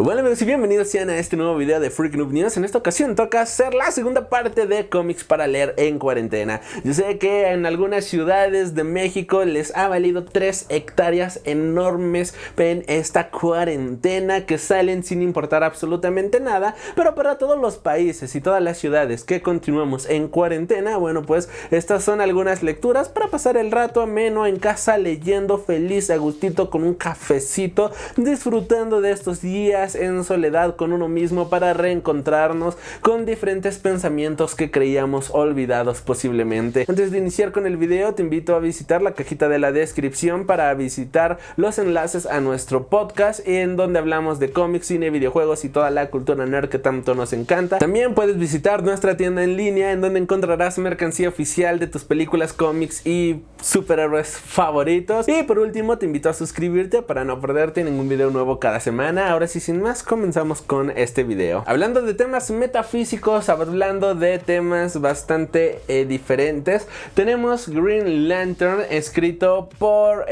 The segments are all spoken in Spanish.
Bueno amigos y bienvenidos sean a este nuevo video de Freak Noob News. En esta ocasión toca hacer la segunda parte de cómics para leer en cuarentena. Yo sé que en algunas ciudades de México les ha valido 3 hectáreas enormes en esta cuarentena que salen sin importar absolutamente nada. Pero para todos los países y todas las ciudades que continuamos en cuarentena, bueno pues estas son algunas lecturas para pasar el rato ameno en casa leyendo feliz a gustito con un cafecito, disfrutando de estos días en soledad con uno mismo para reencontrarnos con diferentes pensamientos que creíamos olvidados posiblemente. Antes de iniciar con el video te invito a visitar la cajita de la descripción para visitar los enlaces a nuestro podcast en donde hablamos de cómics, cine, videojuegos y toda la cultura nerd que tanto nos encanta. También puedes visitar nuestra tienda en línea en donde encontrarás mercancía oficial de tus películas, cómics y superhéroes favoritos. Y por último te invito a suscribirte para no perderte ningún video nuevo cada semana. Ahora sí, sin más, comenzamos con este video. Hablando de temas metafísicos, hablando de temas bastante diferentes, tenemos Green Lantern, escrito por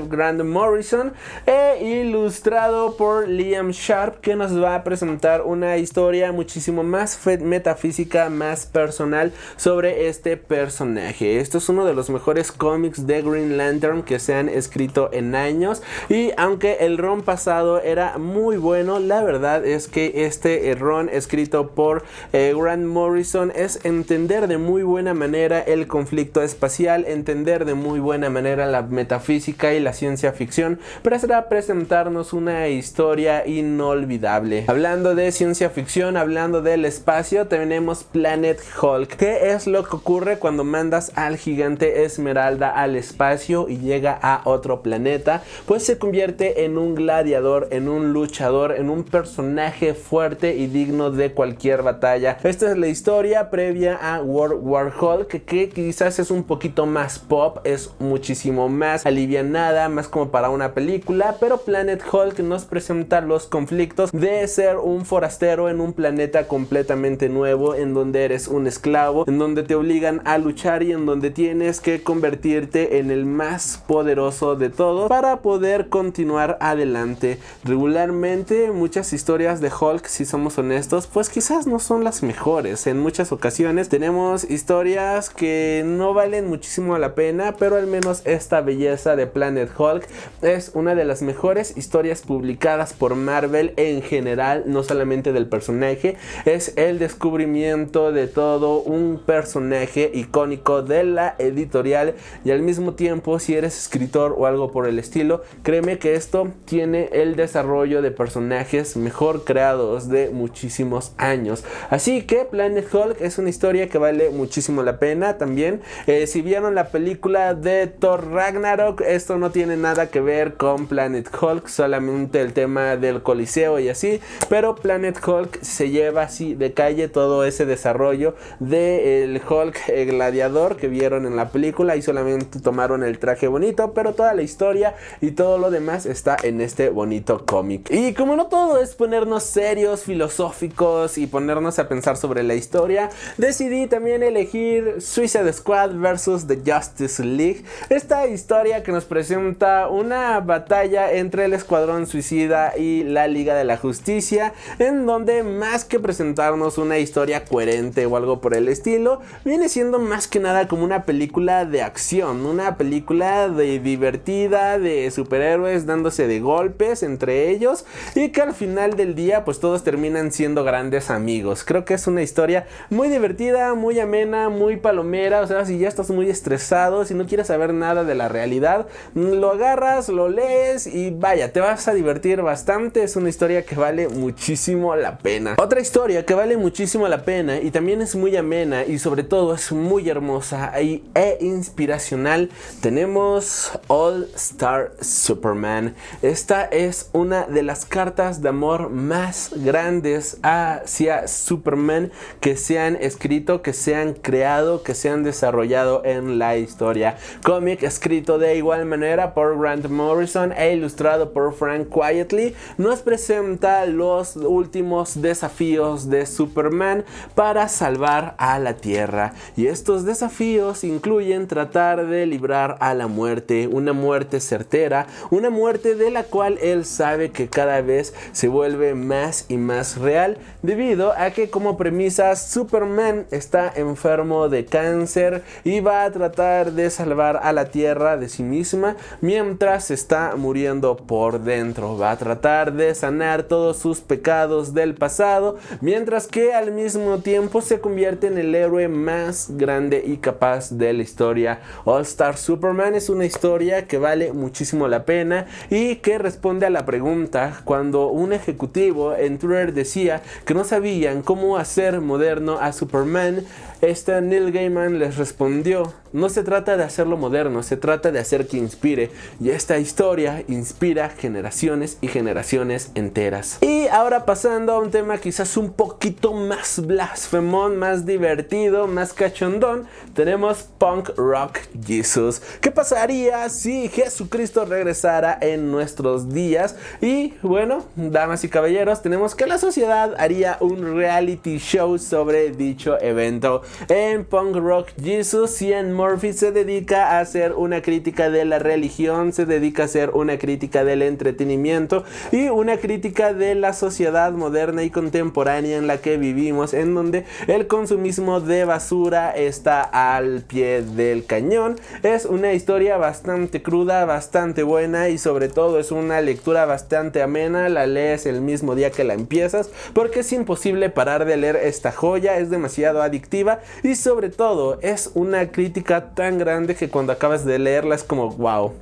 Grant Morrison e ilustrado por Liam Sharp, que nos va a presentar una historia muchísimo más metafísica, más personal sobre este personaje. Esto es uno de los mejores cómics de Green Lantern que se han escrito en años, y aunque el run pasado era muy bueno, la verdad es que este run escrito por Grant Morrison es entender de muy buena manera el conflicto espacial, entender de muy buena manera la metafísica y la ciencia ficción para presentarnos una historia inolvidable. Hablando de ciencia ficción, hablando del espacio, tenemos Planet Hulk. ¿Qué es lo que ocurre cuando mandas al gigante Esmeralda al espacio y llega a otro planeta? Pues se convierte en un gladiador, en un luchador, en un personaje fuerte y digno de cualquier batalla. Esta es la historia previa a World War Hulk, que quizás es un poquito más pop, es muchísimo más alivianada, más como para una película, pero Planet Hulk nos presenta los conflictos de ser un forastero en un planeta completamente nuevo, en donde eres un esclavo, en donde te obligan a luchar y en donde tienes que convertirte en el más poderoso de todos para poder continuar adelante. Regularmente muchas historias de Hulk, si somos honestos, pues quizás no son las mejores. En muchas ocasiones tenemos historias que no valen muchísimo la pena, pero al menos esta belleza de Planet Hulk es una de las mejores historias publicadas por Marvel en general, no solamente del personaje. Es el descubrimiento de todo un personaje icónico de la editorial, y al mismo tiempo, si eres escritor o algo por el estilo, créeme que esto tiene el desarrollo de personajes mejor creados de muchísimos años. Así que Planet Hulk es una historia que vale muchísimo la pena. También si vieron la película de Thor Ragnarok, esto no tiene nada que ver con Planet Hulk, solamente el tema del coliseo y así, pero Planet Hulk se lleva así de calle todo ese desarrollo del Hulk gladiador que vieron en la película, y solamente tomaron el traje bonito, pero toda la historia y todo lo demás está en este bonito cómic. Y como no todo es ponernos serios, filosóficos y ponernos a pensar sobre la historia, decidí también elegir Suicide Squad vs The Justice League, esta historia que nos presenta una batalla entre el Escuadrón Suicida y la Liga de la Justicia, en donde más que presentarnos una historia coherente o algo por el estilo, viene siendo más que nada como una película de acción, una película divertida de superhéroes dándose de golpes entre ellos, y que al final del día pues todos terminan siendo grandes amigos. Creo que es una historia muy divertida, muy amena, muy palomera. O sea, si ya estás muy estresado, si no quieres saber nada de la realidad, lo agarras, lo lees y vaya, te vas a divertir bastante. Es una historia que vale muchísimo la pena. Otra historia que vale muchísimo la pena y también es muy amena y sobre todo es muy hermosa e inspiracional, tenemos All Star Superman. Esta es una de las cartas de amor más grandes hacia Superman que se han escrito, que se han creado, que se han desarrollado en la historia. Cómic escrito de igual manera por Grant Morrison e ilustrado por Frank Quitely, nos presenta los últimos desafíos de Superman para salvar a la Tierra, y estos desafíos incluyen tratar de librar a la muerte, una muerte certera, una muerte de la cual él sabe que cada cada vez se vuelve más y más real, debido a que como premisa Superman está enfermo de cáncer y va a tratar de salvar a la Tierra de sí misma mientras está muriendo por dentro. Va a tratar de sanar todos sus pecados del pasado, mientras que al mismo tiempo se convierte en el héroe más grande y capaz de la historia. All Star Superman es una historia que vale muchísimo la pena y que responde a la pregunta cuando un ejecutivo en Twitter decía que no sabían cómo hacer moderno a Superman. Neil Gaiman les respondió: no se trata de hacerlo moderno, se trata de hacer que inspire, y esta historia inspira generaciones y generaciones enteras. Y ahora pasando a un tema quizás un poquito más blasfemón, más divertido, más cachondón, tenemos Punk Rock Jesus. ¿Qué pasaría si Jesucristo regresara en nuestros días? Y bueno, damas y caballeros, tenemos que la sociedad haría un reality show sobre dicho evento. En Punk Rock Jesus, Cian Murphy se dedica a hacer una crítica de la religión, se dedica a hacer una crítica del entretenimiento y una crítica de la sociedad moderna y contemporánea en la que vivimos, en donde el consumismo de basura está al pie del cañón. Es una historia bastante cruda, bastante buena y sobre todo es una lectura bastante amena. La lees el mismo día que la empiezas porque es imposible parar de leer esta joya, es demasiado adictiva y sobre todo es una crítica tan grande que cuando acabas de leerla es como wow,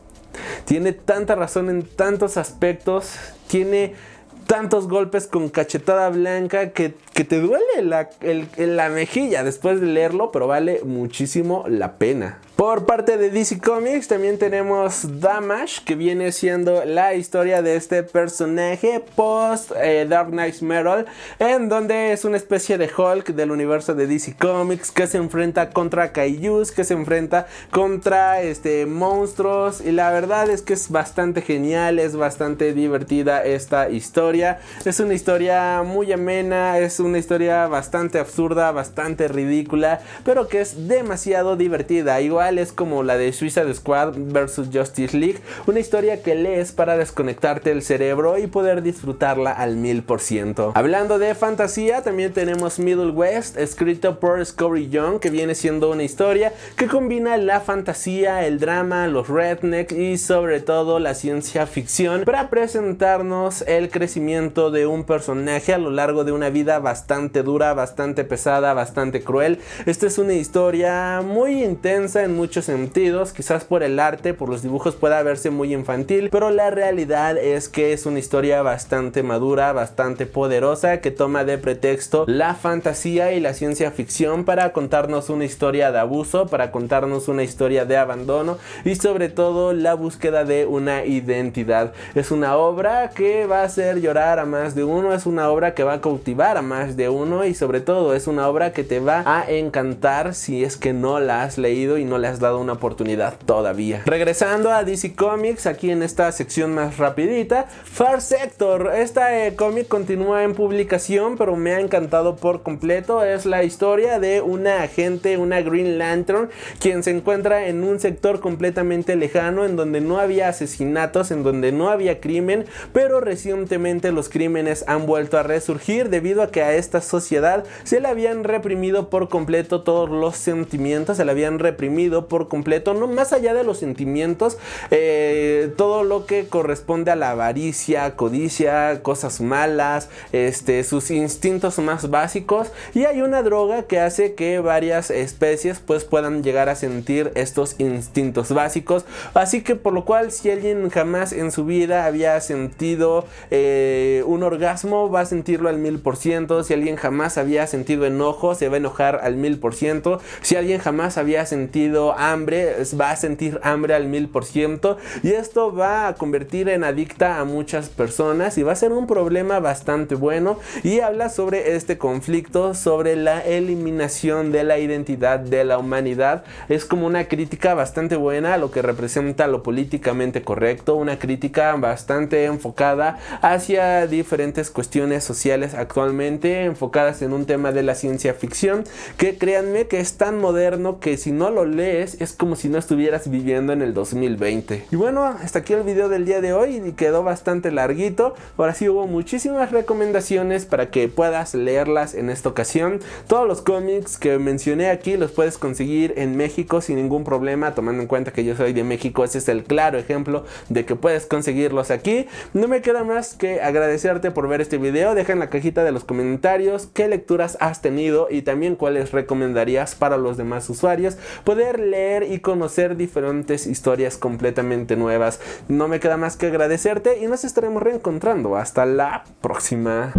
tiene tanta razón en tantos aspectos, tiene tantos golpes con cachetada blanca que te duele la mejilla después de leerlo, pero vale muchísimo la pena. Por parte de DC Comics también tenemos Damage, que viene siendo la historia de este personaje post Dark Knight Metal, en donde es una especie de Hulk del universo de DC Comics que se enfrenta contra kaijus, que se enfrenta contra monstruos, y la verdad es que es bastante genial, es bastante divertida esta historia. Es una historia muy amena, es una historia bastante absurda, bastante ridícula, pero que es demasiado divertida. Igual es como la de Suicide Squad vs Justice League, una historia que lees para desconectarte el cerebro y poder disfrutarla al 1000%. Hablando de fantasía, también tenemos Middle West, escrito por Scotty Young, que viene siendo una historia que combina la fantasía, el drama, los rednecks y sobre todo la ciencia ficción para presentarnos el crecimiento de un personaje a lo largo de una vida bastante dura, bastante pesada, bastante cruel. Esta es una historia muy intensa en muchos sentidos, quizás por el arte, por los dibujos pueda verse muy infantil, pero la realidad es que es una historia bastante madura, bastante poderosa, que toma de pretexto la fantasía y la ciencia ficción para contarnos una historia de abuso, para contarnos una historia de abandono y sobre todo la búsqueda de una identidad. Es una obra que va a hacer llorar a más de uno, es una obra que va a cautivar a más de uno y sobre todo es una obra que te va a encantar si es que no la has leído y no le has dado una oportunidad todavía. Regresando a DC Comics, aquí en esta sección más rapidita, Far Sector, esta cómic continúa en publicación, pero me ha encantado por completo. Es la historia de una agente, una Green Lantern, quien se encuentra en un sector completamente lejano, en donde no había asesinatos, en donde no había crimen, pero recientemente los crímenes han vuelto a resurgir debido a que a esta sociedad se le habían reprimido por completo todos los sentimientos, se le habían reprimido por completo, no más allá de los sentimientos, todo lo que corresponde a la avaricia, codicia, cosas malas, sus instintos más básicos, y hay una droga que hace que varias especies pues puedan llegar a sentir estos instintos básicos, así que por lo cual si alguien jamás en su vida había sentido un orgasmo, va a sentirlo al 1000%, si alguien jamás había sentido enojo, se va a enojar al 1000%, si alguien jamás había sentido hambre, va a sentir hambre al 1000%, y esto va a convertir en adicta a muchas personas y va a ser un problema bastante bueno, y habla sobre este conflicto, sobre la eliminación de la identidad de la humanidad. Es como una crítica bastante buena a lo que representa lo políticamente correcto, una crítica bastante enfocada hacia diferentes cuestiones sociales actualmente, enfocadas en un tema de la ciencia ficción, que créanme que es tan moderno que si no lo lees lees es como si no estuvieras viviendo en el 2020. Y bueno, hasta aquí el video del día de hoy y quedó bastante larguito. Ahora sí hubo muchísimas recomendaciones para que puedas leerlas en esta ocasión. Todos los cómics que mencioné aquí los puedes conseguir en México sin ningún problema, tomando en cuenta que yo soy de México. Ese es el claro ejemplo de que puedes conseguirlos aquí. No me queda más que agradecerte por ver este video. Deja en la cajita de los comentarios qué lecturas has tenido y también cuáles recomendarías para los demás usuarios poder leer y conocer diferentes historias completamente nuevas. No me queda más que agradecerte y nos estaremos reencontrando. Hasta la próxima.